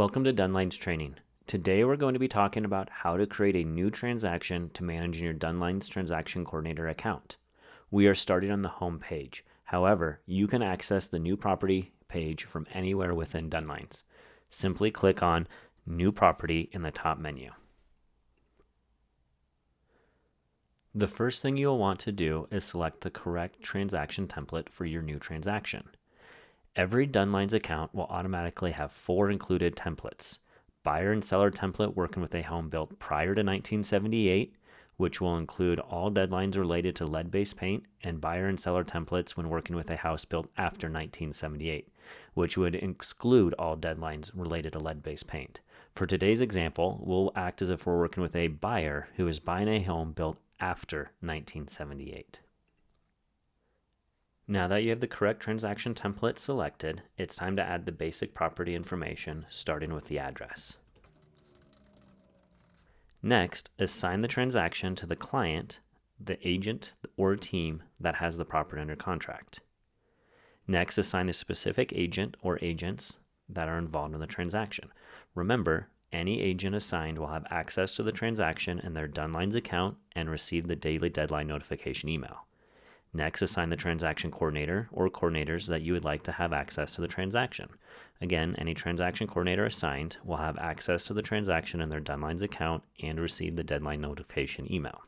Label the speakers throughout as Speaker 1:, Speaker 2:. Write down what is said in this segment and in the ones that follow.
Speaker 1: Welcome to DONELines training. Today we're going to be talking about how to create a new transaction to manage your DONELines Transaction Coordinator account. We are starting on the home page. However, you can access the new property page from anywhere within DONELines. Simply click on New Property in the top menu. The first thing you'll want to do is select the correct transaction template for your new transaction. Every DONELines account will automatically have 4 included templates. Buyer and seller template working with a home built prior to 1978, which will include all deadlines related to lead-based paint, and buyer and seller templates when working with a house built after 1978, which would exclude all deadlines related to lead-based paint. For today's example, we'll act as if we're working with a buyer who is buying a home built after 1978. Now that you have the correct transaction template selected, it's time to add the basic property information, starting with the address. Next, assign the transaction to the client, the agent, or team that has the property under contract. Next, assign the specific agent or agents that are involved in the transaction. Remember, any agent assigned will have access to the transaction in their DONELines account and receive the daily deadline notification email. Next, assign the transaction coordinator or coordinators that you would like to have access to the transaction. Again, any transaction coordinator assigned will have access to the transaction in their DONELines account and receive the deadline notification email.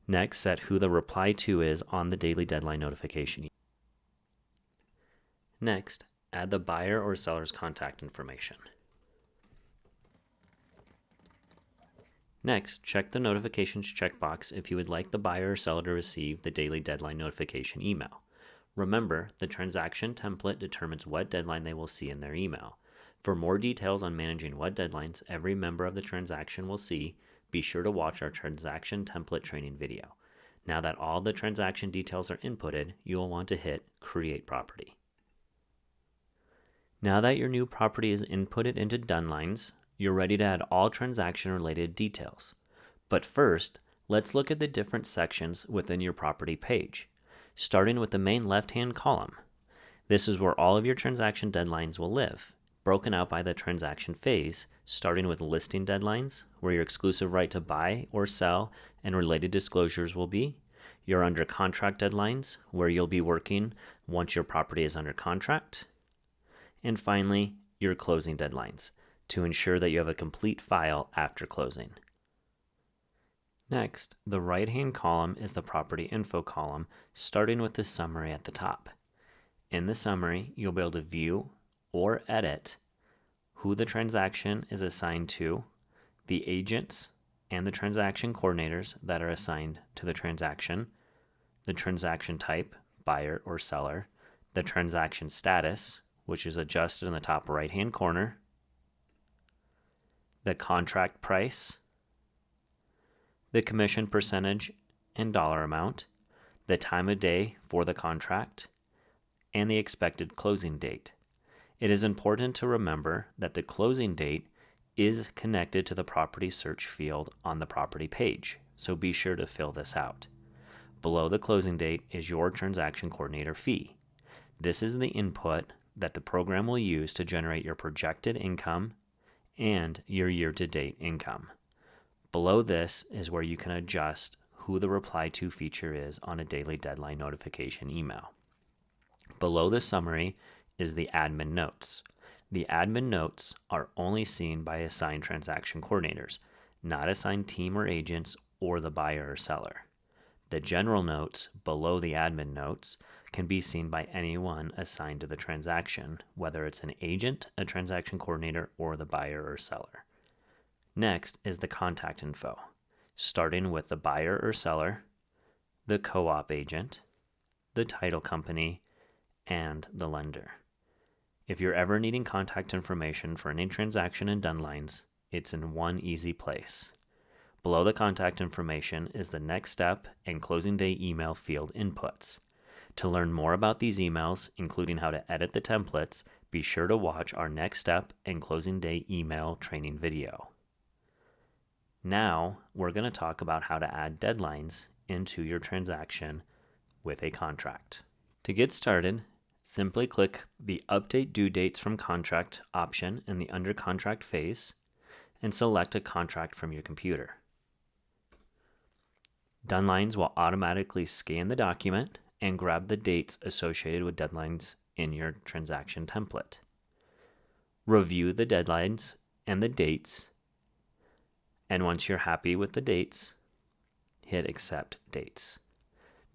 Speaker 1: Next, set who the reply to is on the daily deadline notification email. Next, add the buyer or seller's contact information. Next, check the notifications checkbox if you would like the buyer or seller to receive the daily deadline notification email. Remember, the transaction template determines what deadline they will see in their email. For more details on managing what deadlines every member of the transaction will see, be sure to watch our transaction template training video. Now that all the transaction details are inputted, you will want to hit Create Property. Now that your new property is inputted into DONELines, you're ready to add all transaction-related details. But first, let's look at the different sections within your property page, starting with the main left-hand column. This is where all of your transaction deadlines will live, broken out by the transaction phase, starting with listing deadlines, where your exclusive right to buy or sell and related disclosures will be, your under contract deadlines, where you'll be working once your property is under contract, and finally, your closing deadlines, to ensure that you have a complete file after closing. Next, the right-hand column is the property info column, starting with the summary at the top. In the summary, you'll be able to view or edit who the transaction is assigned to, the agents and the transaction coordinators that are assigned to the transaction type, buyer or seller, the transaction status, which is adjusted in the top right-hand corner, the contract price, the commission percentage and dollar amount, the time of day for the contract, and the expected closing date. It is important to remember that the closing date is connected to the property search field on the property page, so be sure to fill this out. Below the closing date is your transaction coordinator fee. This is the input that the program will use to generate your projected income and your year-to-date income. Below this is where you can adjust who the reply to feature is on a daily deadline notification email. Below the summary is the admin notes. The admin notes are only seen by assigned transaction coordinators, not assigned team or agents or the buyer or seller. The general notes below the admin notes can be seen by anyone assigned to the transaction, whether it's an agent, a transaction coordinator, or the buyer or seller. Next is the contact info, starting with the buyer or seller, the co-op agent, the title company, and the lender. If you're ever needing contact information for any transaction in DONELines, it's in one easy place. Below the contact information is the next step and closing day email field inputs. To learn more about these emails, including how to edit the templates, be sure to watch our next step and closing day email training video. Now, we're going to talk about how to add deadlines into your transaction with a contract. To get started, simply click the Update Due Dates from Contract option in the Under Contract phase and select a contract from your computer. DONELines will automatically scan the document and grab the dates associated with deadlines in your transaction template. Review the deadlines and the dates, and once you're happy with the dates, hit Accept Dates.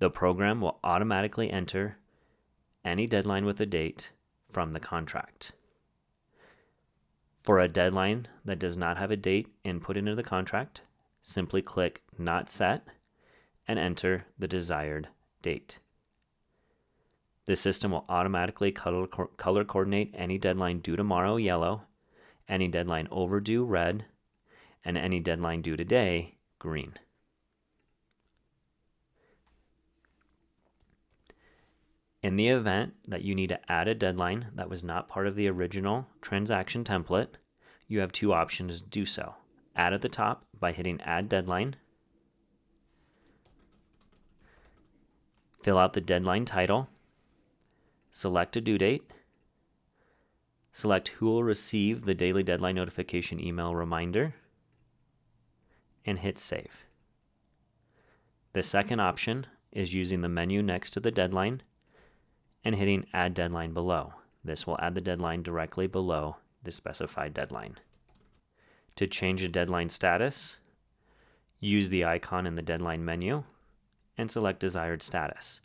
Speaker 1: The program will automatically enter any deadline with a date from the contract. For a deadline that does not have a date input into the contract, simply click Not Set and enter the desired date. The system will automatically color coordinate any deadline due tomorrow, yellow, any deadline overdue, red, and any deadline due today, green. In the event that you need to add a deadline that was not part of the original transaction template, you have two options to do so. Add at the top by hitting Add Deadline. Fill out the deadline title. Select a due date. Select who will receive the daily deadline notification email reminder, and hit Save. The second option is using the menu next to the deadline and hitting Add Deadline below. This will add the deadline directly below the specified deadline. To change the deadline status, use the icon in the deadline menu and select desired status.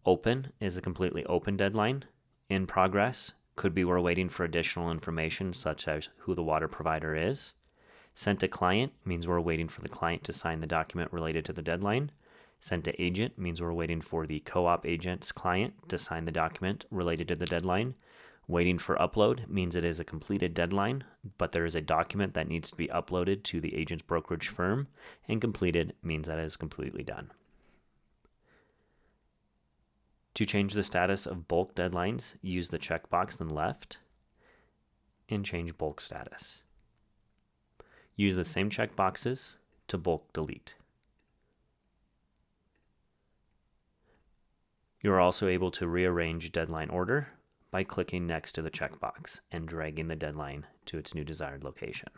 Speaker 1: Open is a completely open deadline. In progress could be we're waiting for additional information such as who the water provider is. Sent to client means we're waiting for the client to sign the document related to the deadline. Sent to agent means we're waiting for the co-op agent's client to sign the document related to the deadline. Waiting for upload means it is a completed deadline, but there is a document that needs to be uploaded to the agent's brokerage firm, and completed means that it is completely done. To change the status of bulk deadlines, use the checkbox on the left and change bulk status. Use the same checkboxes to bulk delete. You are also able to rearrange deadline order by clicking next to the checkbox and dragging the deadline to its new desired location.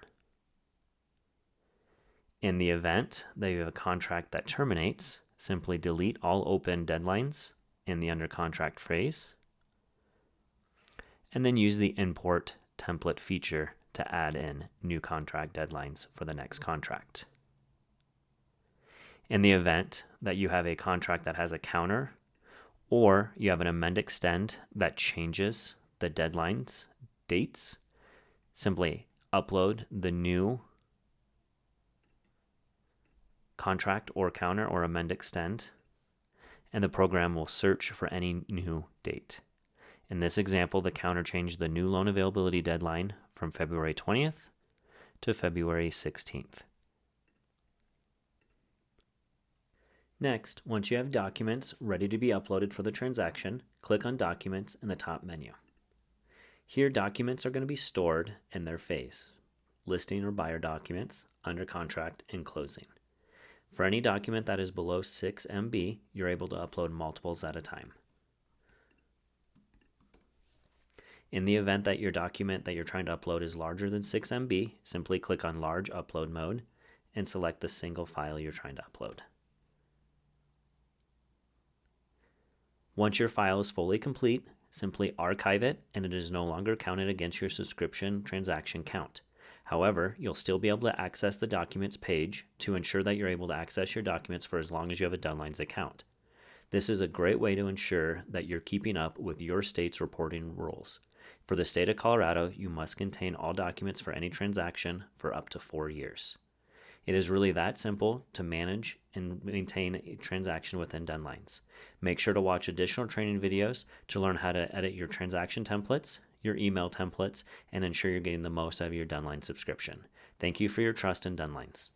Speaker 1: In the event that you have a contract that terminates, simply delete all open deadlines in the under contract phrase, and then use the import template feature to add in new contract deadlines for the next contract. In the event that you have a contract that has a counter, or you have an amend extend that changes the deadlines dates, simply upload the new contract or counter or amend extend, and the program will search for any new date. In this example, the counter changed the new loan availability deadline from February 20th to February 16th. Next, once you have documents ready to be uploaded for the transaction, click on Documents in the top menu. Here, documents are going to be stored in their phase: listing or buyer documents, under contract, and closing. For any document that is below 6 MB, you're able to upload multiples at a time. In the event that your document that you're trying to upload is larger than 6 MB, simply click on Large Upload Mode and select the single file you're trying to upload. Once your file is fully complete, simply archive it, and it is no longer counted against your subscription transaction count. However, you'll still be able to access the Documents page to ensure that you're able to access your documents for as long as you have a DONELines account. This is a great way to ensure that you're keeping up with your state's reporting rules. For the state of Colorado, you must contain all documents for any transaction for up to 4 years. It is really that simple to manage and maintain a transaction within DONELines. Make sure to watch additional training videos to learn how to edit your transaction templates, your email templates, and ensure you're getting the most out of your DONELines subscription. Thank you for your trust in DONELines.